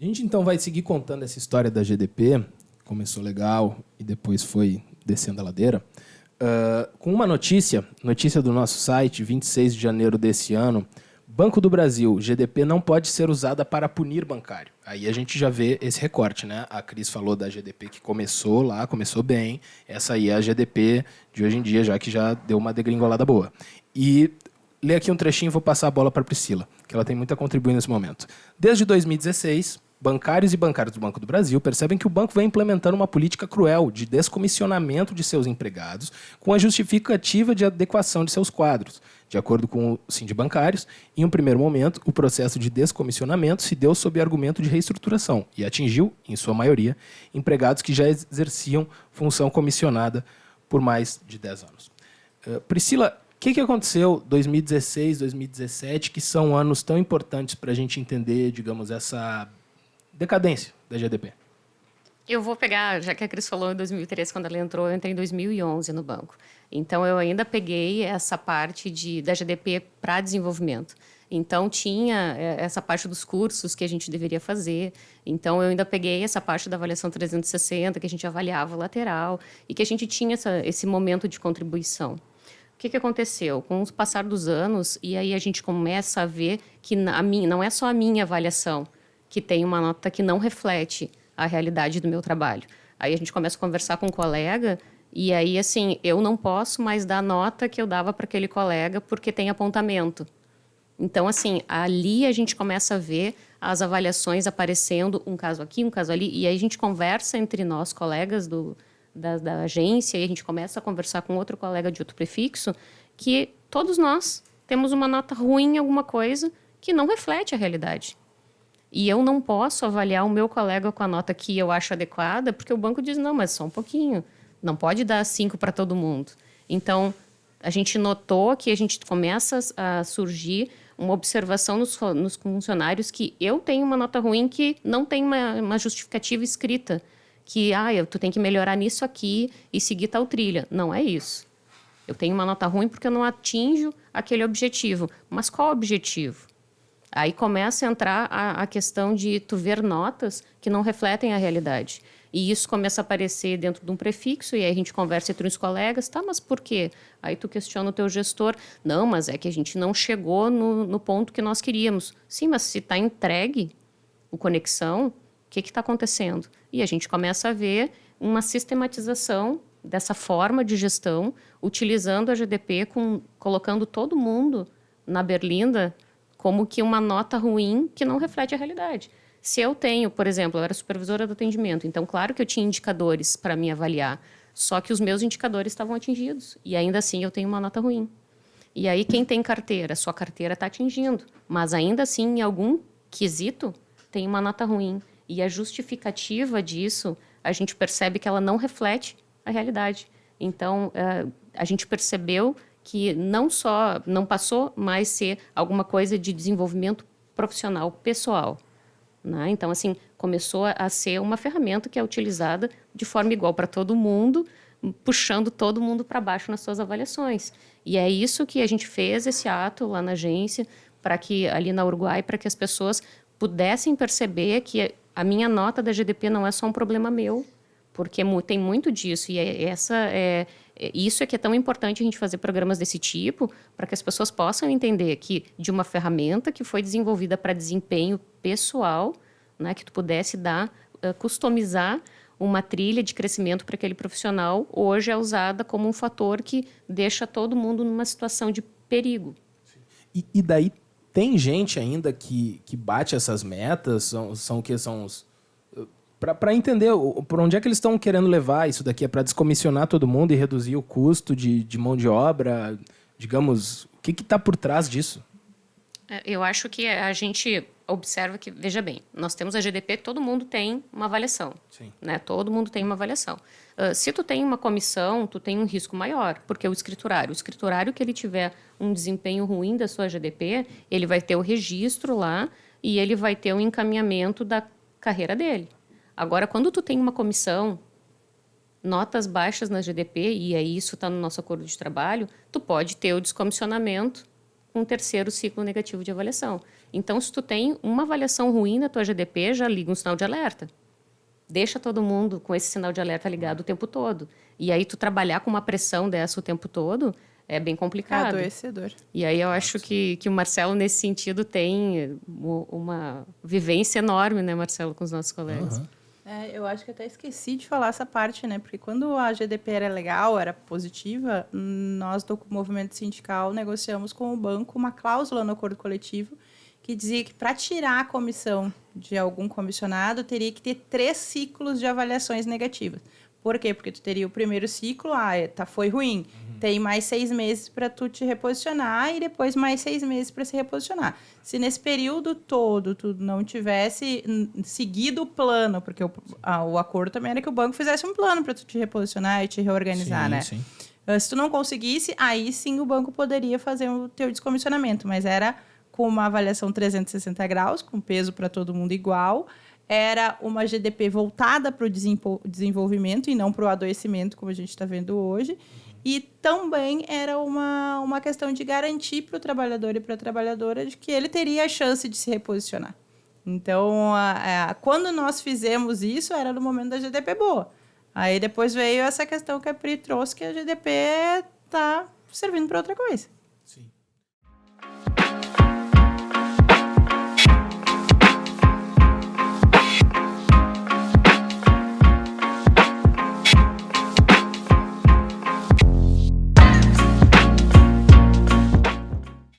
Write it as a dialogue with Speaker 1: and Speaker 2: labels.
Speaker 1: A gente então vai seguir contando essa história da GDP, começou legal e depois foi descendo a ladeira, com uma notícia do nosso site, 26 de janeiro desse ano. Banco do Brasil, GDP não pode ser usada para punir bancário. Aí a gente já vê esse recorte, né? A Cris falou da GDP que começou lá, começou bem. Essa aí é a GDP de hoje em dia, já que já deu uma degringolada boa. E ler aqui um trechinho e vou passar a bola para a Priscila, que ela tem muito a contribuir nesse momento. Desde 2016, bancários e bancários do Banco do Brasil percebem que o banco vem implementando uma política cruel de descomissionamento de seus empregados com a justificativa de adequação de seus quadros. De acordo com o Sindibancários, em um primeiro momento, o processo de descomissionamento se deu sob argumento de reestruturação e atingiu, em sua maioria, empregados que já exerciam função comissionada por mais de 10 anos. Priscila, o que aconteceu em 2016, 2017, que são anos tão importantes para a gente entender, digamos, essa decadência da GDP?
Speaker 2: Eu vou pegar, já que a Cris falou em 2013, quando ela entrou, eu entrei em 2011 no banco. Então, eu ainda peguei essa parte da GDP para desenvolvimento. Então, tinha essa parte dos cursos que a gente deveria fazer. Então, eu ainda peguei essa parte da avaliação 360, que a gente avaliava o lateral, e que a gente tinha esse momento de contribuição. O que aconteceu? Com o passar dos anos, e aí a gente começa a ver que não é só a minha avaliação que tem uma nota que não reflete a realidade do meu trabalho. Aí a gente começa a conversar com um colega e aí, assim, eu não posso mais dar a nota que eu dava para aquele colega porque tem apontamento. Então, assim, ali a gente começa a ver as avaliações aparecendo, um caso aqui, um caso ali, e aí a gente conversa entre nós, colegas da agência, e a gente começa a conversar com outro colega de outro prefixo, que todos nós temos uma nota ruim em alguma coisa que não reflete a realidade. E eu não posso avaliar o meu colega com a nota que eu acho adequada, porque o banco diz, não, mas só um pouquinho. Não pode dar 5 para todo mundo. Então, a gente notou que a gente começa a surgir uma observação nos funcionários que eu tenho uma nota ruim que não tem uma justificativa escrita. Que, tu tem que melhorar nisso aqui e seguir tal trilha. Não é isso. Eu tenho uma nota ruim porque eu não atinjo aquele objetivo. Mas qual objetivo? Aí começa a entrar a questão de tu ver notas que não refletem a realidade. E isso começa a aparecer dentro de um prefixo, e aí a gente conversa entre os colegas, tá, mas por quê? Aí tu questiona o teu gestor, não, mas é que a gente não chegou no ponto que nós queríamos. Sim, mas se está entregue o conexão, o que está acontecendo? E a gente começa a ver uma sistematização dessa forma de gestão, utilizando a GDP, colocando todo mundo na berlinda como que uma nota ruim que não reflete a realidade. Se eu tenho, por exemplo, eu era supervisora do atendimento, então claro que eu tinha indicadores para me avaliar, só que os meus indicadores estavam atingidos e ainda assim eu tenho uma nota ruim. E aí quem tem carteira, sua carteira está atingindo, mas ainda assim em algum quesito tem uma nota ruim. E a justificativa disso, a gente percebe que ela não reflete a realidade. Então, a gente percebeu que não passou mais ser alguma coisa de desenvolvimento profissional, pessoal. Né? Então, assim, começou a ser uma ferramenta que é utilizada de forma igual para todo mundo, puxando todo mundo para baixo nas suas avaliações. E é isso que a gente fez, esse ato lá na agência, ali na Uruguai, para que as pessoas pudessem perceber que a minha nota da GDP não é só um problema meu, porque tem muito disso. E isso é que é tão importante a gente fazer programas desse tipo, para que as pessoas possam entender que de uma ferramenta que foi desenvolvida para desempenho pessoal, né, que tu pudesse customizar uma trilha de crescimento para aquele profissional, hoje é usada como um fator que deixa todo mundo numa situação de perigo.
Speaker 1: E daí tem gente ainda que bate essas metas? São o que? São os... Para entender por onde é que eles estão querendo levar isso daqui, é para descomissionar todo mundo e reduzir o custo de mão de obra, digamos, o que está por trás disso?
Speaker 2: Eu acho que a gente observa que, veja bem, nós temos a GDP, todo mundo tem uma avaliação.
Speaker 1: Sim.
Speaker 2: Né? Todo mundo tem uma avaliação. Se tu tem uma comissão, tu tem um risco maior, porque o escriturário que ele tiver um desempenho ruim da sua GDP, ele vai ter o registro lá e ele vai ter o encaminhamento da carreira dele. Agora, quando tu tem uma comissão, notas baixas na GDP, e aí isso está no nosso acordo de trabalho, tu pode ter o descomissionamento um terceiro ciclo negativo de avaliação. Então, se tu tem uma avaliação ruim na tua GDP, já liga um sinal de alerta. Deixa todo mundo com esse sinal de alerta ligado o tempo todo. E aí, tu trabalhar com uma pressão dessa o tempo todo é bem complicado.
Speaker 3: Adoecedor.
Speaker 2: E aí, eu acho que o Marcelo, nesse sentido, tem uma vivência enorme, né, Marcelo, com os nossos colegas.
Speaker 1: Uhum.
Speaker 3: Eu acho que até esqueci de falar essa parte, né? Porque quando a GDP era legal, era positiva, nós do movimento sindical negociamos com o banco uma cláusula no acordo coletivo que dizia que para tirar a comissão de algum comissionado, teria que ter 3 ciclos de avaliações negativas. Por quê? Porque tu teria o primeiro ciclo, foi ruim. Tem mais 6 meses para tu te reposicionar e depois mais 6 meses para se reposicionar. Se nesse período todo tu não tivesse seguido o plano, porque o acordo também era que o banco fizesse um plano para tu te reposicionar e te reorganizar, né?
Speaker 1: Sim.
Speaker 3: Se tu não conseguisse, aí sim o banco poderia fazer o teu descomissionamento, mas era com uma avaliação 360 graus, com peso para todo mundo igual. Era uma GDP voltada para o desenvolvimento e não para o adoecimento, como a gente está vendo hoje. E também era uma questão de garantir para o trabalhador e para a trabalhadora de que ele teria a chance de se reposicionar. Então, quando nós fizemos isso, era no momento da GDP boa. Aí depois veio essa questão que a Pri trouxe, que a GDP está servindo para outra coisa.
Speaker 1: Sim.